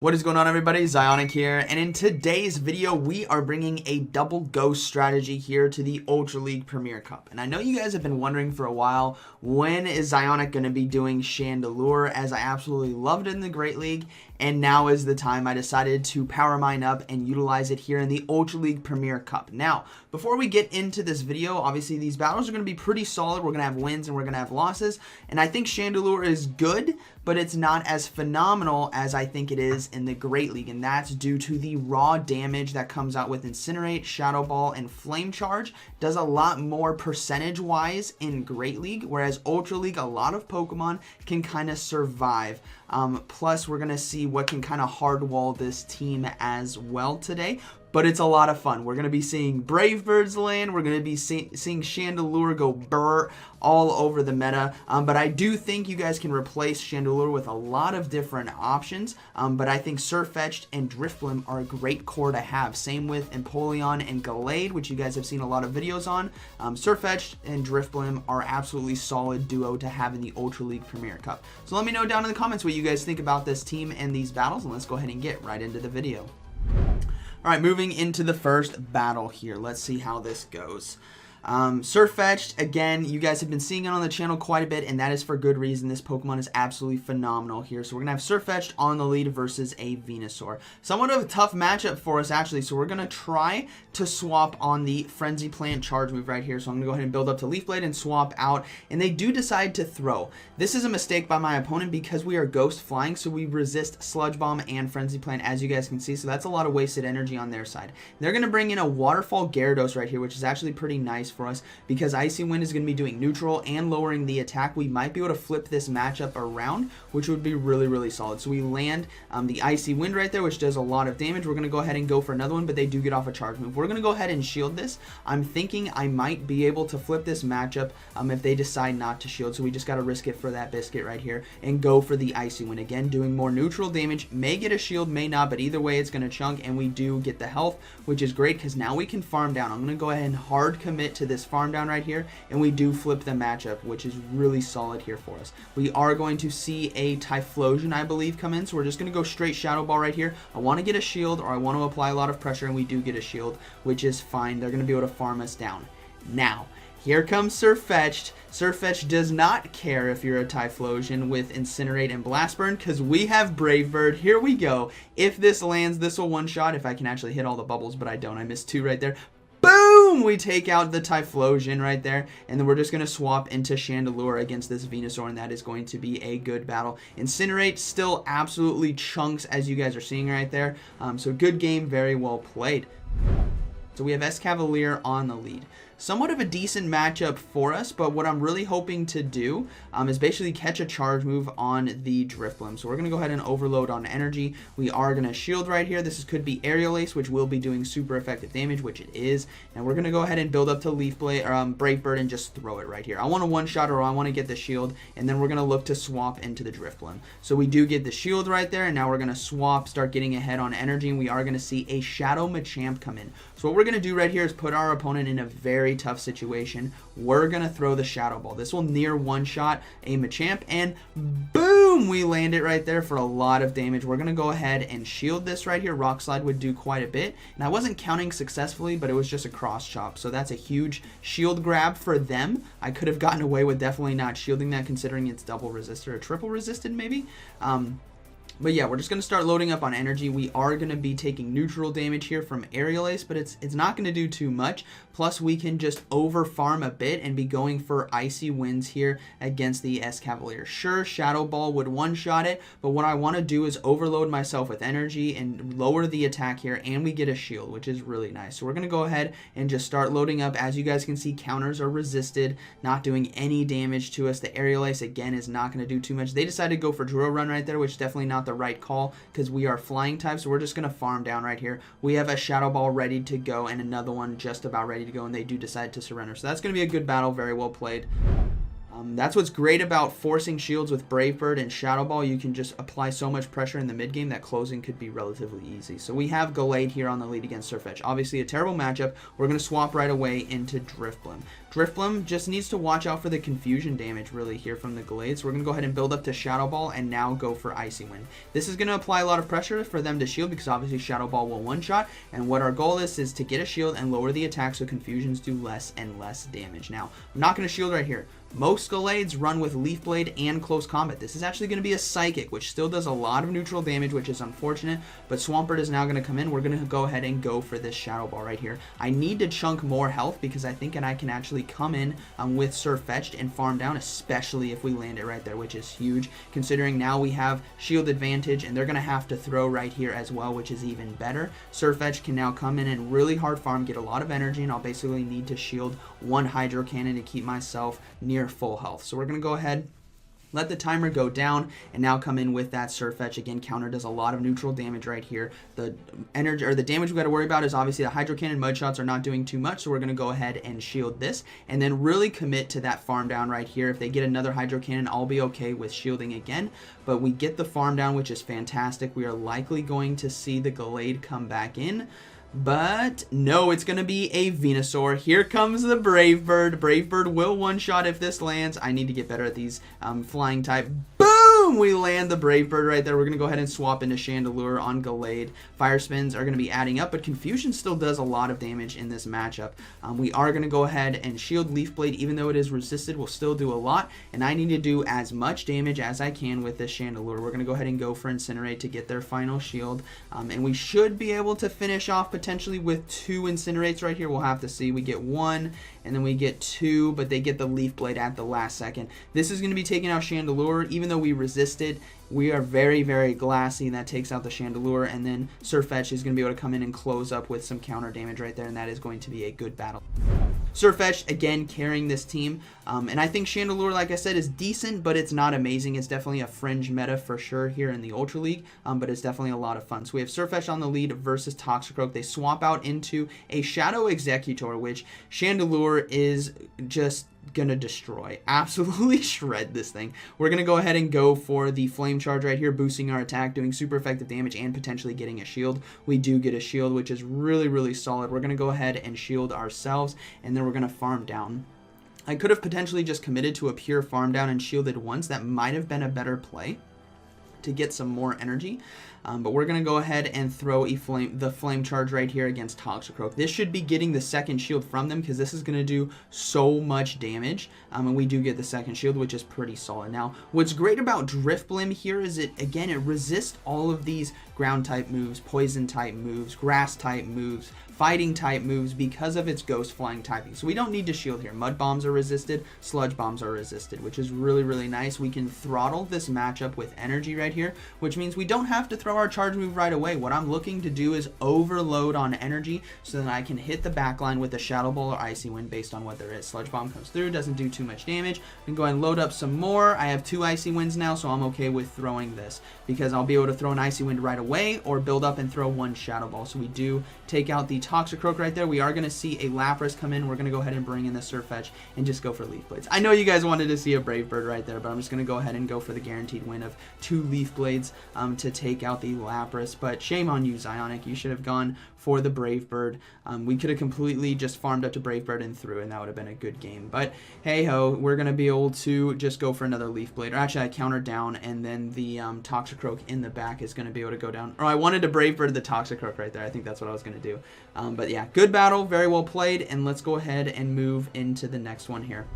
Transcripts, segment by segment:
What is going on, everybody? ZyoniK here, and in today's video we are bringing a double ghost strategy here to the Ultra League Premier Cup. And I know you guys have been wondering for a while, when is ZyoniK going to be doing Chandelure, as I absolutely loved it in the Great League, and now is the time I decided to power mine up and utilize it here in the Ultra League Premier Cup. Now, before we get into this video, obviously these battles are going to be pretty solid. We're going to have wins and we're going to have losses, and I think Chandelure is good, but it's not as phenomenal as I think it is in the Great League, and that's due to the raw damage that comes out with Incinerate, Shadow Ball, and Flame Charge. Does a lot more percentage-wise in Great League, whereas Ultra League, a lot of Pokemon can kind of survive. Plus, we're going to see what can kind of hardwall this team as well today. But it's a lot of fun. We're going to be seeing Brave Birds land. We're going to be seeing Chandelure go burr all over the meta. But I do think you guys can replace Chandelure with a lot of different options. But I think Surfetched and Drifblim are a great core to have. Same with Empoleon and Gallade, which you guys have seen a lot of videos on. Surfetched and Drifblim are absolutely solid duo to have in the Ultra League Premier Cup. So let me know down in the comments what you guys think about this team and these battles. And let's go ahead and get right into the video. Alright, moving into the first battle here. Let's see how this goes. Surfetched, again, you guys have been seeing it on the channel quite a bit, and that is for good reason. This Pokemon is absolutely phenomenal here. So we're going to have Surfetched on the lead versus a Venusaur. Somewhat of a tough matchup for us, actually, so we're going to try to swap on the Frenzy Plant charge move right here. So I'm going to go ahead and build up to Leaf Blade and swap out, and they do decide to throw. This is a mistake by my opponent because we are Ghost Flying, so we resist Sludge Bomb and Frenzy Plant, as you guys can see, so that's a lot of wasted energy on their side. They're going to bring in a Waterfall Gyarados right here, which is actually pretty nice for us because Icy Wind is going to be doing neutral and lowering the attack. We might be able to flip this matchup around, which would be really solid. So we land the Icy Wind right there, which does a lot of damage. We're going to go ahead and go for another one, but they do get off a charge move. We're going to go ahead and shield this. I'm thinking I might be able to flip this matchup if they decide not to shield, so we just got to risk it for that biscuit right here and go for the Icy Wind. Again, doing more neutral damage, may get a shield, may not, but either way it's going to chunk, and we do get the health, which is great because now we can farm down. I'm going to go ahead and hard commit to this farm down right here, and we do flip the matchup, which is really solid here for us. We are going to see a Typhlosion, I believe, come in, so we're just going to go straight Shadow Ball right here. I want to get a shield, or I want to apply a lot of pressure, and we do get a shield, which is fine. They're going to be able to farm us down. Now, here comes Surfetched. Surfetched does not care if you're a Typhlosion with Incinerate and Blast Burn because we have Brave Bird. Here we go. If this lands, this will one-shot if I can actually hit all the bubbles, but I don't. I missed two right there. Boom! We take out the Typhlosion right there, and then we're just going to swap into Chandelure against this Venusaur, and that is going to be a good battle. Incinerate still absolutely chunks, as you guys are seeing right there. So good game, very well played. So we have Escavalier on the lead. Somewhat of a decent matchup for us, but what I'm really hoping to do is basically catch a charge move on the Drifblim. So we're going to go ahead and overload on energy. We are going to shield right here. This could be Aerial Ace, which will be doing super effective damage, which it is. And we're going to go ahead and build up to Leaf Blade, or Brave Bird, and just throw it right here. I want a one-shot, or I want to get the shield, and then we're going to look to swap into the Drifblim. So we do get the shield right there, and now we're going to swap, start getting ahead on energy, and we are going to see a Shadow Machamp come in. So what we're going to do right here is put our opponent in a very tough situation. We're going to throw the Shadow Ball. This will near one-shot a Machamp, and boom! We land it right there for a lot of damage. We're going to go ahead and shield this right here. Rock Slide would do quite a bit, and I wasn't counting successfully, but it was just a cross chop, so that's a huge shield grab for them. I could have gotten away with definitely not shielding that, considering it's double resisted or triple resisted maybe. But yeah, we're just going to start loading up on energy. We are going to be taking neutral damage here from Aerial Ace, but it's not going to do too much. Plus, we can just over farm a bit and be going for Icy Winds here against the Escavalier. Sure, Shadow Ball would one-shot it, but what I want to do is overload myself with energy and lower the attack here, and we get a shield, which is really nice. So we're going to go ahead and just start loading up. As you guys can see, counters are resisted, not doing any damage to us. The Aerial Ace, again, is not going to do too much. They decided to go for Drill Run right there, which is definitely not the right call because we are flying type, so we're just going to farm down right here. We have a Shadow Ball ready to go and another one just about ready to go, and they do decide to surrender. So that's going to be a good battle, very well played. That's what's great about forcing shields with Brave Bird and Shadow Ball. You can just apply so much pressure in the mid game that closing could be relatively easy. So we have Gallade here on the lead against Sirfetch'd. Obviously a terrible matchup. We're going to swap right away into Drifblim. Drifblim just needs to watch out for the confusion damage really here from the Gallade. So we're going to go ahead and build up to Shadow Ball and now go for Icy Wind. This is going to apply a lot of pressure for them to shield because obviously Shadow Ball will one-shot. And what our goal is to get a shield and lower the attack so confusions do less and less damage. Now, I'm not going to shield right here. Most Gallades run with Leaf Blade and Close Combat. This is actually going to be a Psychic, which still does a lot of neutral damage, which is unfortunate, but Swampert is now going to come in. We're going to go ahead and go for this Shadow Ball right here. I need to chunk more health because I think I can actually come in with Sirfetch'd and farm down, especially if we land it right there, which is huge, considering now we have shield advantage, and they're going to have to throw right here as well, which is even better. Sirfetch'd can now come in and really hard farm, get a lot of energy, and I'll basically need to shield one Hydro Cannon to keep myself near full health. So we're going to go ahead, let the timer go down, and now come in with that Sirfetch'd. Again, counter does a lot of neutral damage right here. The energy or the damage we got to worry about is obviously the Hydro Cannon mud shots are not doing too much, so we're going to go ahead and shield this and then really commit to that farm down right here. If they get another Hydro Cannon, I'll be okay with shielding again, but we get the farm down, which is fantastic. We are likely going to see the Gallade come back in. But no, it's going to be a Venusaur. Here comes the Brave Bird. Brave Bird will one-shot if this lands. I need to get better at these flying type. Boom! We land the Brave Bird right there. We're going to go ahead and swap into Chandelure on Gallade. Fire Spins are going to be adding up, but Confusion still does a lot of damage in this matchup. We are going to go ahead and shield Leaf Blade. Even though it is resisted, will still do a lot, and I need to do as much damage as I can with this Chandelure. We're going to go ahead and go for Incinerate to get their final shield, and we should be able to finish off potentially with 2 Incinerates right here. We'll have to see. We get 1 and then we get 2, but they get the Leaf Blade at the last second. This is going to be taking out Chandelure. Even though we resisted, we are very, very glassy, and that takes out the Chandelure, and then Sirfetch'd is going to be able to come in and close up with some counter damage right there, and that is going to be a good battle. Sirfetch'd, again, carrying this team, and I think Chandelure, like I said, is decent, but it's not amazing. It's definitely a fringe meta for sure here in the Ultra League, but it's definitely a lot of fun. So we have Sirfetch'd on the lead versus Toxicroak. They swap out into a Shadow Executor, which Chandelure is just gonna destroy, absolutely shred this thing. We're gonna go ahead and go for the Flame Charge right here, boosting our attack, doing super effective damage, and potentially getting a shield. We do get a shield, which is really, really solid. We're gonna go ahead and shield ourselves, and then we're gonna farm down. I could have potentially just committed to a pure farm down and shielded once. That might have been a better play to get some more energy. But we're going to go ahead and throw the Flame Charge right here against Toxicroak. This should be getting the second shield from them because this is going to do so much damage. And we do get the second shield, which is pretty solid. Now, what's great about Drifblim here is it resists all of these ground type moves, poison type moves, grass type moves, fighting type moves because of its ghost flying typing. So we don't need to shield here. Mud bombs are resisted, sludge bombs are resisted, which is really, really nice. We can throttle this matchup with energy right here, which means we don't have to throw our charge move right away. What I'm looking to do is overload on energy so that I can hit the backline with a Shadow Ball or Icy Wind based on what there is. Sludge Bomb comes through, doesn't do too much damage. I can go ahead and load up some more. I have 2 Icy Winds now, so I'm okay with throwing this because I'll be able to throw an Icy Wind right away or build up and throw 1 Shadow Ball. So we do take out the Toxicroak right there. We are going to see a Lapras come in. We're going to go ahead and bring in the Sirfetch'd and just go for Leaf Blades. I know you guys wanted to see a Brave Bird right there, but I'm just going to go ahead and go for the guaranteed win of 2 Leaf Blades to take out the Lapras. But shame on you, ZyoniK. You should have gone for the Brave Bird. We could have completely just farmed up to Brave Bird and through, and that would have been a good game. But hey ho, we're going to be able to just go for another Leaf Blade. Or actually, I countered down, and then the Toxicroak in the back is going to be able to go down. Or I wanted to Brave Bird the Toxicroak right there. I think that's what I was going to do. But yeah, good battle, very well played, and let's go ahead and move into the next one here.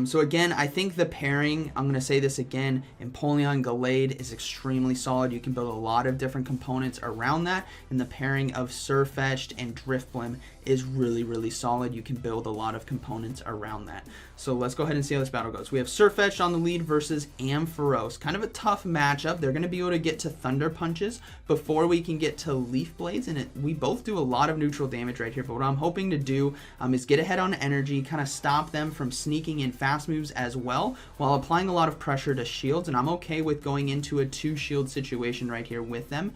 So again, I think the pairing, I'm going to say this again, Empoleon Gallade is extremely solid. You can build a lot of different components around that, and the pairing of Sirfetch'd and Drifblim is really, really solid. You can build a lot of components around that. So let's go ahead and see how this battle goes. We have Sirfetch'd on the lead versus Ampharos. Kind of a tough matchup. They're going to be able to get to Thunder Punches before we can get to Leaf Blades, and we both do a lot of neutral damage right here. But what I'm hoping to do is get ahead on energy, kind of stop them from sneaking in fast moves as well, while applying a lot of pressure to shields, and I'm okay with going into a 2-shield situation right here with them,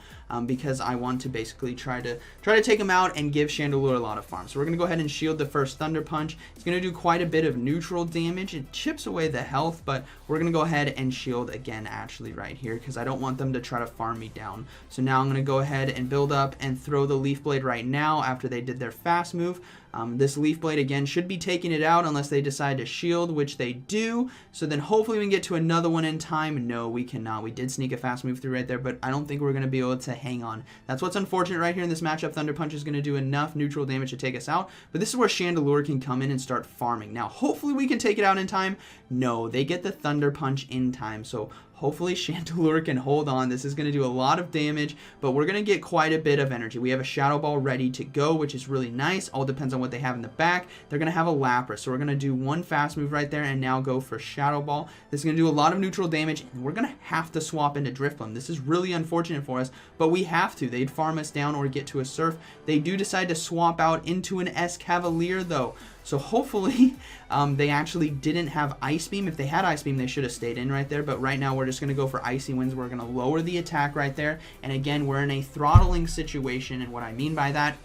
because I want to basically try to take them out and give Chandelure a lot of farm. So we're going to go ahead and shield the first Thunder Punch. It's going to do quite a bit of neutral damage. It chips away the health, but we're going to go ahead and shield again actually right here, because I don't want them to try to farm me down. So now I'm going to go ahead and build up and throw the Leaf Blade right now after they did their fast move. This Leaf Blade again should be taking it out unless they decide to shield, which they do. So then hopefully we can get to another one in time. No, we cannot. We did sneak a fast move through right there, but I don't think we're going to be able to hang on. That's what's unfortunate right here in this matchup. Thunder Punch is going to do enough neutral damage to take us out, but this is where Chandelure can come in and start farming. Now hopefully we can take it out in time. No, they get the Thunder Punch in time, so hopefully Chandelure can hold on. This is going to do a lot of damage, but we're going to get quite a bit of energy. We have a Shadow Ball ready to go, which is really nice. All depends on what they have in the back. They're going to have a Lapras, so we're going to do one fast move right there and now go for Shadow Ball. This is going to do a lot of neutral damage, and we're going to have to swap into Drifblim. This is really unfortunate for us, but we have to. They'd farm us down or get to a Surf. They do decide to swap out into an Escavalier though. So hopefully they actually didn't have Ice Beam. If they had Ice Beam, they should have stayed in right there. But right now we're just going to go for Icy Winds. We're going to lower the attack right there. And again, we're in a throttling situation. And what I mean by that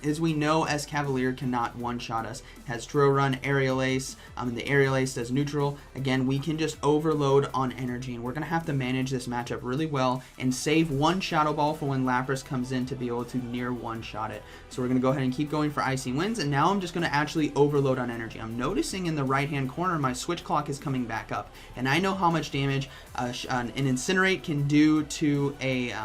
is we know Escavalier cannot one-shot us. It has Drill Run, Aerial Ace, and the Aerial Ace does neutral. Again, we can just overload on energy, and we're going to have to manage this matchup really well and save one Shadow Ball for when Lapras comes in to be able to near one-shot it. So we're going to go ahead and keep going for Icy Winds, and now I'm just going to actually overload on energy. I'm noticing in the right-hand corner my switch clock is coming back up, and I know how much damage an Incinerate can do to a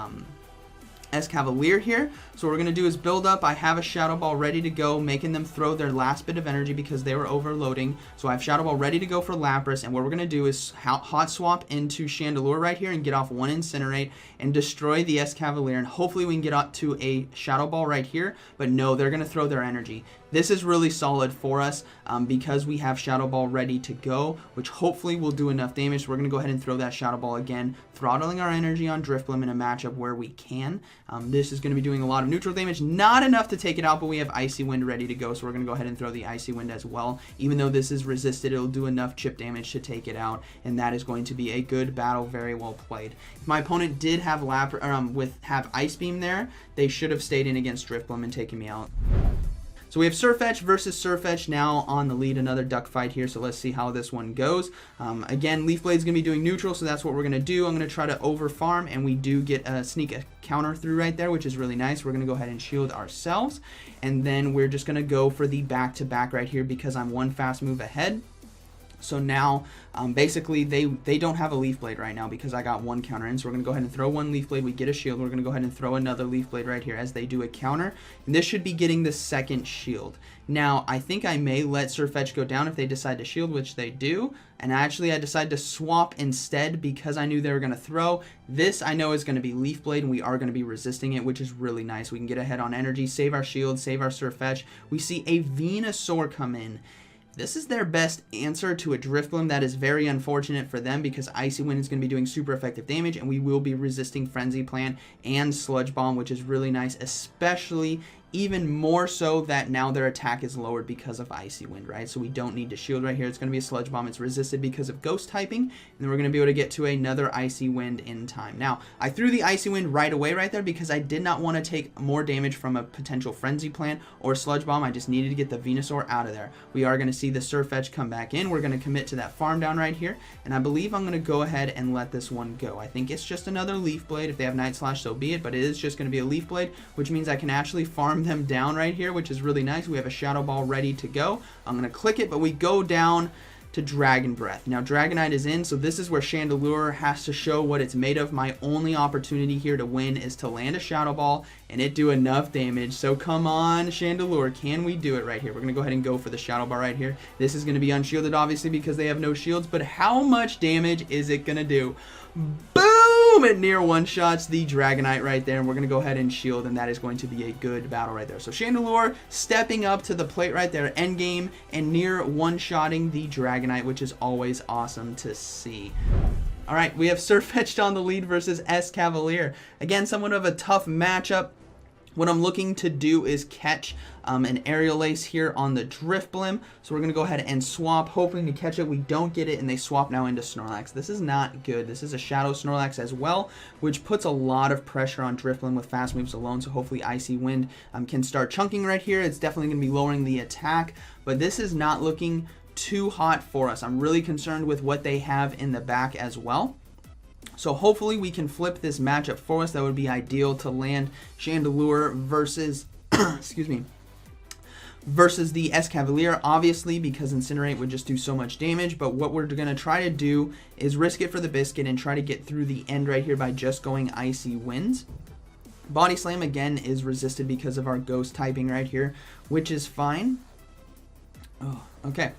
Escavalier here. So what we're going to do is build up. I have a Shadow Ball ready to go, making them throw their last bit of energy because they were overloading. So I have Shadow Ball ready to go for Lapras, and what we're going to do is hot swap into Chandelure right here and get off one Incinerate and destroy the Escavalier, and hopefully we can get up to a Shadow Ball right here, but no, they're going to throw their energy. This is really solid for us because we have Shadow Ball ready to go, which hopefully will do enough damage. So we're going to go ahead and throw that Shadow Ball again, throttling our energy on Drifblim in a matchup where we can. This is going to be doing a lot of neutral damage, not enough to take it out, but we have Icy Wind ready to go, so we're going to go ahead and throw the Icy Wind as well. Even though this is resisted, it'll do enough chip damage to take it out, and that is going to be a good battle, very well played. If my opponent did have Ice Beam there, they should have stayed in against Drifblim and taken me out. So we have Surfetch versus Surfetch now on the lead, another duck fight here, so let's see how this one goes. Again, Leaf Blade's going to be doing neutral, so that's what we're going to do. I'm going to try to over farm, and we do get sneak a counter through right there, which is really nice. We're going to go ahead and shield ourselves, and then we're just going to go for the back-to-back right here because I'm one fast move ahead. So now, basically, they don't have a Leaf Blade right now because I got one counter in. So we're going to go ahead and throw one Leaf Blade. We get a shield. We're going to go ahead and throw another Leaf Blade right here as they do a counter. And this should be getting the second shield. Now, I think I may let Surfetch go down if they decide to shield, which they do. And actually, I decided to swap instead because I knew they were going to throw. This, I know, is going to be Leaf Blade, and we are going to be resisting it, which is really nice. We can get ahead on energy, save our shield, save our Surfetch. We see a Venusaur come in. This is their best answer to a Drifblim. That is very unfortunate for them because Icy Wind is going to be doing super effective damage, and we will be resisting Frenzy Plant and Sludge Bomb, which is really nice, especially even more so that now their attack is lowered because of Icy Wind, right? So we don't need to shield right here. It's going to be a Sludge Bomb. It's resisted because of Ghost typing, and then we're going to be able to get to another Icy Wind in time. Now, I threw the Icy Wind right away right there because I did not want to take more damage from a potential Frenzy Plant or Sludge Bomb. I just needed to get the Venusaur out of there. We are going to see the Surfetch come back in. We're going to commit to that farm down right here, and I believe I'm going to go ahead and let this one go. I think it's just another Leaf Blade. If they have Night Slash, so be it, but it is just going to be a Leaf Blade, which means I can actually farm them down right here, which is really nice. We have a Shadow Ball ready to go. I'm going to click it, but we go down to Dragon Breath. Now Dragonite is in, so this is where Chandelure has to show what it's made of. My only opportunity here to win is to land a Shadow Ball and it do enough damage. So come on, Chandelure, can we do it right here? We're going to go ahead and go for the Shadow Ball right here. This is going to be unshielded, obviously, because they have no shields, but how much damage is it going to do? Boom! It near one-shots the Dragonite right there, and we're going to go ahead and shield, and that is going to be a good battle right there. So Chandelure stepping up to the plate right there, endgame, and near one-shotting the Dragonite, which is always awesome to see. All right, we have Surfetched on the lead versus Escavalier. Again, somewhat of a tough matchup. What I'm looking to do is catch an Aerial Ace here on the Drifblim. So we're going to go ahead and swap, hoping to catch it. We don't get it, and they swap now into Snorlax. This is not good. This is a Shadow Snorlax as well, which puts a lot of pressure on Drifblim with fast moves alone. So hopefully Icy Wind can start chunking right here. It's definitely going to be lowering the attack, but this is not looking too hot for us. I'm really concerned with what they have in the back as well. So hopefully we can flip this matchup for us. That would be ideal to land Chandelure versus, excuse me, versus the Escavalier, obviously, because Incinerate would just do so much damage. But what we're going to try to do is risk it for the biscuit and try to get through the end right here by just going Icy Winds. Body Slam, again, is resisted because of our Ghost typing right here, which is fine. Oh, okay.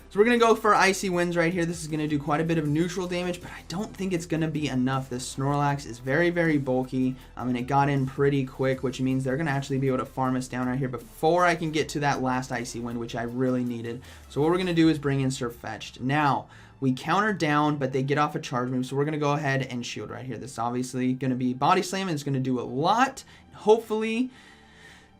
So we're going to go for Icy Winds right here. This is going to do quite a bit of neutral damage, but I don't think it's going to be enough. This Snorlax is very, very bulky, and it got in pretty quick, which means they're going to actually be able to farm us down right here before I can get to that last Icy Wind, which I really needed. So what we're going to do is bring in Surfetched. Now, we counter down, but they get off a charge move, so we're going to go ahead and shield right here. This is obviously going to be Body Slam, and it's going to do a lot. Hopefully...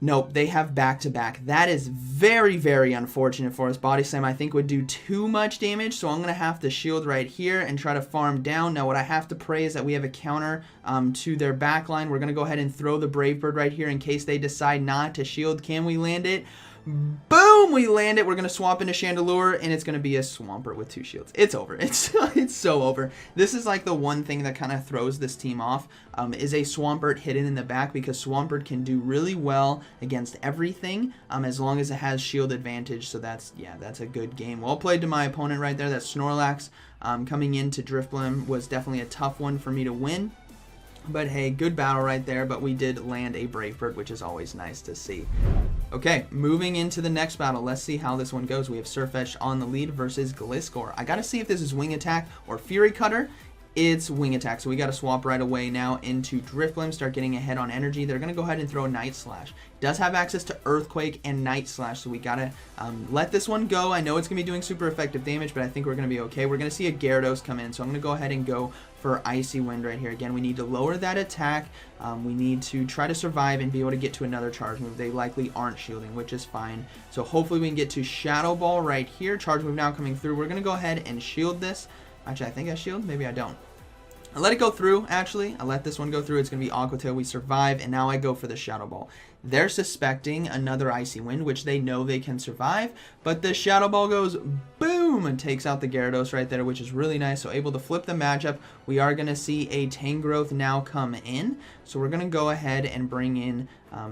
Nope, they have back-to-back. That is very, very unfortunate for us. Body Slam, I think, would do too much damage, so I'm going to have to shield right here and try to farm down. Now, what I have to pray is that we have a counter to their back line. We're going to go ahead and throw the Brave Bird right here in case they decide not to shield. Can we land it? Boom! We land it. We're going to swap into Chandelure, and it's going to be a Swampert with 2 shields. It's over. It's so over. This is like the one thing that kind of throws this team off, is a Swampert hidden in the back, because Swampert can do really well against everything as long as it has shield advantage. So that's a good game. Well played to my opponent right there. That Snorlax coming into Drifblim was definitely a tough one for me to win. But hey, good battle right there, but we did land a Brave Bird, which is always nice to see. Okay, moving into the next battle. Let's see how this one goes. We have Surfetched on the lead versus Gliscor. I gotta see if this is Wing Attack or Fury Cutter. It's Wing Attack, so we got to swap right away now into Drifblim, start getting ahead on energy. They're going to go ahead and throw Night Slash. Does have access to Earthquake and Night Slash, so we got to let this one go. I know it's going to be doing super effective damage, but I think we're going to be okay. We're going to see a Gyarados come in, so I'm going to go ahead and go for Icy Wind right here. Again, we need to lower that attack. We need to try to survive and be able to get to another charge move. They likely aren't shielding, which is fine. So hopefully we can get to Shadow Ball right here. Charge move now coming through. We're going to go ahead and shield this. Actually, I think I shield. Maybe I don't. I let it go through, actually. I let this one go through. It's going to be Aqua Tail. We survive, and now I go for the Shadow Ball. They're suspecting another Icy Wind, which they know they can survive, but the Shadow Ball goes boom and takes out the Gyarados right there, which is really nice. So able to flip the matchup. We are going to see a Tangrowth now come in, so we're going to go ahead and bring in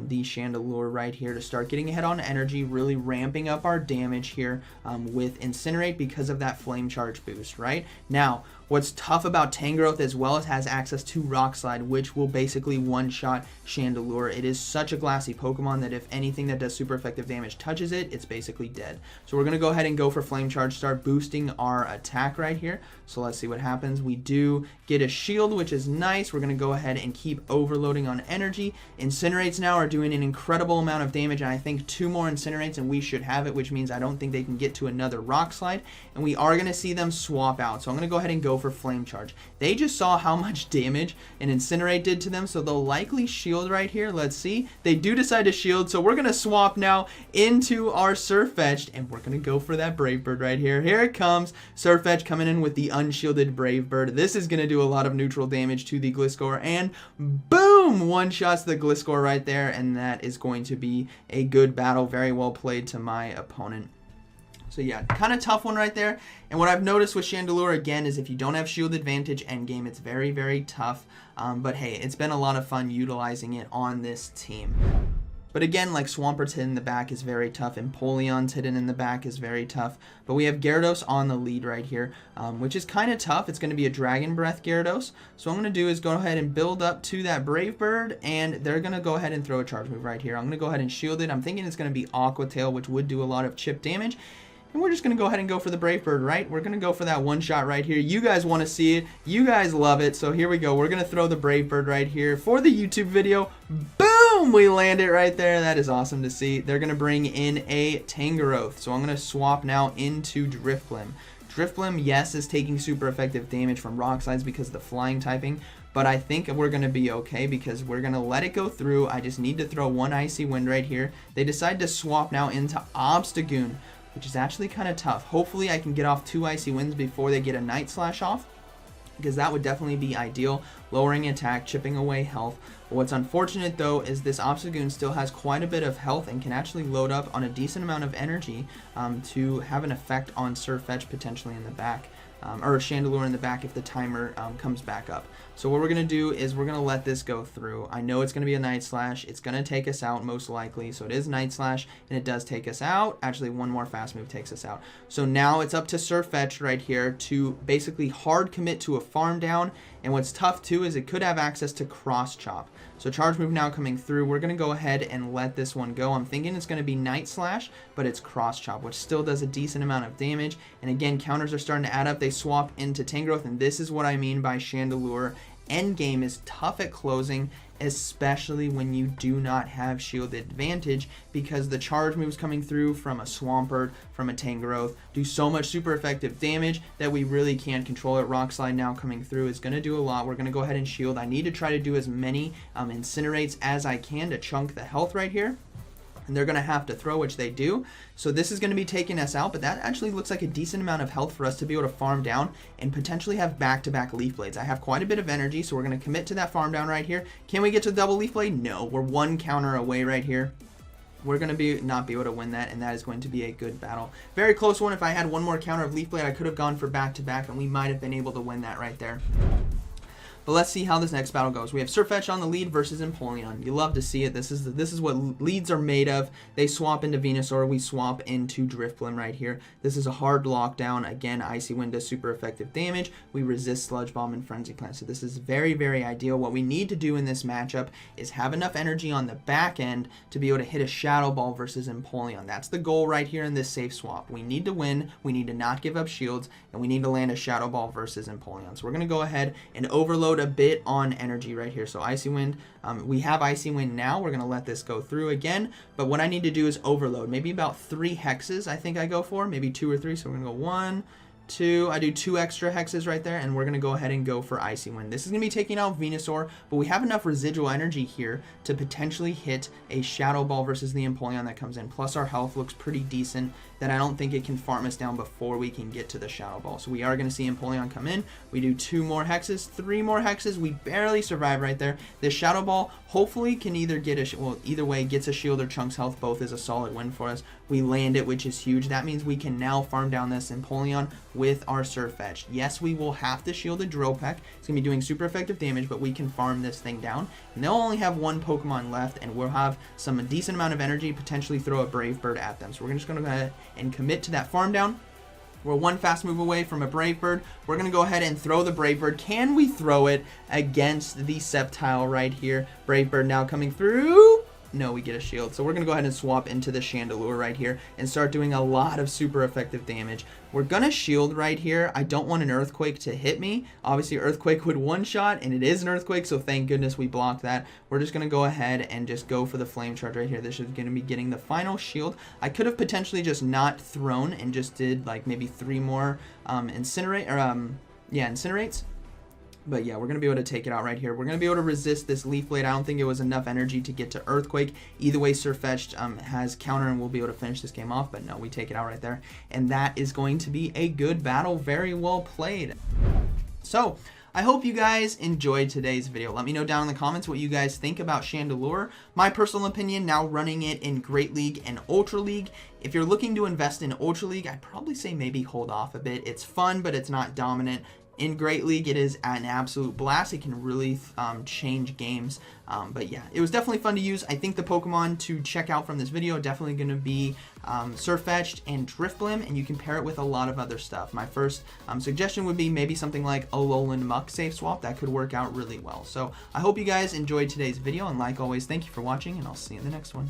the Chandelure right here to start getting ahead on energy, really ramping up our damage here with Incinerate because of that Flame Charge boost, right? Now, what's tough about Tangrowth as well is it has access to Rock Slide, which will basically one-shot Chandelure. It is such a glassy Pokemon that if anything that does super effective damage touches it, it's basically dead. So we're going to go ahead and go for Flame Charge, start boosting our attack right here. So let's see what happens. We do get a shield, which is nice. We're going to go ahead and keep overloading on energy. Incinerates now are doing an incredible amount of damage, and I think 2 more Incinerates and we should have it, which means I don't think they can get to another Rock Slide, and we are going to see them swap out. So I'm going to go ahead and go for Flame Charge. They just saw how much damage an Incinerate did to them, so they'll likely shield right here. Let's see. They do decide to shield, so we're going to swap now into our Surfetched, and we're going to go for that Brave Bird right here. Here it comes. Surfetched coming in with the unshielded Brave Bird. This is going to do a lot of neutral damage to the Gliscor, and boom! One-shots the Gliscor right there, and that is going to be a good battle. Very well played to my opponent. So yeah, kind of tough one right there. And what I've noticed with Chandelure, again, is if you don't have shield advantage endgame, it's very, very tough. But hey, it's been a lot of fun utilizing it on this team. But again, like Swampert's hidden in the back is very tough. Empoleon's hidden in the back is very tough. But we have Gyarados on the lead right here, which is kind of tough. It's going to be a Dragon Breath Gyarados. So what I'm going to do is go ahead and build up to that Brave Bird, and they're going to go ahead and throw a charge move right here. I'm going to go ahead and shield it. I'm thinking it's going to be Aqua Tail, which would do a lot of chip damage. And we're just going to go ahead and go for the Brave Bird, right? We're going to go for that one shot right here. You guys want to see it. You guys love it. So here we go. We're going to throw the Brave Bird right here for the YouTube video. Boom! We land it right there. That is awesome to see. They're going to bring in a Tangrowth. So I'm going to swap now into Drifblim. Drifblim, yes, is taking super effective damage from Rock Slides because of the flying typing, but I think we're going to be okay because we're going to let it go through. I just need to throw one Icy Wind right here. They decide to swap now into Obstagoon, which is actually kind of tough. Hopefully I can get off 2 Icy Winds before they get a Night Slash off, because that would definitely be ideal, lowering attack, chipping away health. What's unfortunate though is this Obstagoon still has quite a bit of health and can actually load up on a decent amount of energy to have an effect on Surfetch potentially in the back, or Chandelure in the back if the timer comes back up. So what we're going to do is we're going to let this go through. I know it's going to be a Night Slash. It's going to take us out most likely. So it is Night Slash, and it does take us out. Actually, one more fast move takes us out. So now it's up to Surfetch right here to basically hard commit to a farm down. And what's tough too is it could have access to Cross Chop. So Charge Move now coming through. We're going to go ahead and let this one go. I'm thinking it's going to be Night Slash, but it's Cross Chop, which still does a decent amount of damage. And again, counters are starting to add up. They swap into Tangrowth, and this is what I mean by Chandelure. Endgame is tough at closing, especially when you do not have shield advantage, because the charge moves coming through from a Swampert, from a Tangrowth, do so much super effective damage that we really can't control it. Rock Slide now coming through is going to do a lot. We're going to go ahead and shield. I need to try to do as many Incinerates as I can to chunk the health right here. And they're going to have to throw, which they do. So this is going to be taking us out, but that actually looks like a decent amount of health for us to be able to farm down and potentially have back-to-back Leaf Blades. I have quite a bit of energy, so we're going to commit to that farm down right here. Can we get to double Leaf Blade? No, we're one counter away right here. We're going to not be able to win that, and that is going to be a good battle. Very close one. If I had one more counter of Leaf Blade, I could have gone for back-to-back, and we might have been able to win that right there. But let's see how this next battle goes. We have Surfetch on the lead versus Empoleon. You love to see it. This is what leads are made of. They swap into Venusaur. We swap into Drifblim right here. This is a hard lockdown. Again, Icy Wind does super effective damage. We resist Sludge Bomb and Frenzy Plant. So this is very, very ideal. What we need to do in this matchup is have enough energy on the back end to be able to hit a Shadow Ball versus Empoleon. That's the goal right here in this safe swap. We need to win. We need to not give up shields, and we need to land a Shadow Ball versus Empoleon. So we're going to go ahead and overload a bit on energy right here. So Icy Wind, we have Icy Wind now. We're going to let this go through again, but what I need to do is overload. Maybe about 3 hexes I think I go for, maybe 2 or 3. So we're going to go 1, 2, I do 2 extra hexes right there, and we're going to go ahead and go for Icy Wind. This is going to be taking out Venusaur, but we have enough residual energy here to potentially hit a Shadow Ball versus the Empoleon that comes in. Plus our health looks pretty decent that I don't think it can farm us down before we can get to the Shadow Ball. So we are going to see Empoleon come in. We do 2 more hexes, 3 more hexes. We barely survive right there. This Shadow Ball hopefully can either get a, well, either way, gets a shield or chunks health. Both is a solid win for us. We land it, which is huge. That means we can now farm down this Empoleon with our Surfetch. Yes, we will have to shield a Drill Peck. It's going to be doing super effective damage, but we can farm this thing down. And they'll only have 1 Pokemon left, and we'll have a decent amount of energy, potentially throw a Brave Bird at them. So we're just going to go ahead and commit to that farm down. We're 1 fast move away from a Brave Bird. We're going to go ahead and throw the Brave Bird. Can we throw it against the Sceptile right here? Brave Bird now coming through. No, we get a shield. So we're going to go ahead and swap into the Chandelure right here and start doing a lot of super effective damage. We're going to shield right here. I don't want an Earthquake to hit me. Obviously, Earthquake would one-shot, and it is an Earthquake, so thank goodness we blocked that. We're just going to go ahead and just go for the Flame Charge right here. This is going to be getting the final shield. I could have potentially just not thrown and just did like maybe 3 more Incinerates. But yeah, we're going to be able to take it out right here. We're going to be able to resist this Leaf Blade. I don't think it was enough energy to get to Earthquake. Either way, Surfetched has counter and we'll be able to finish this game off. But no, we take it out right there. And that is going to be a good battle. Very well played. So I hope you guys enjoyed today's video. Let me know down in the comments what you guys think about Chandelure. My personal opinion, now running it in Great League and Ultra League. If you're looking to invest in Ultra League, I'd probably say maybe hold off a bit. It's fun, but it's not dominant. In Great League, it is an absolute blast. It can really change games. But yeah, it was definitely fun to use. I think the Pokemon to check out from this video are definitely going to be Surfetched and Drifblim, and you can pair it with a lot of other stuff. My first suggestion would be maybe something like a Alolan Muck safe swap. That could work out really well. So I hope you guys enjoyed today's video, and like always, thank you for watching, and I'll see you in the next one.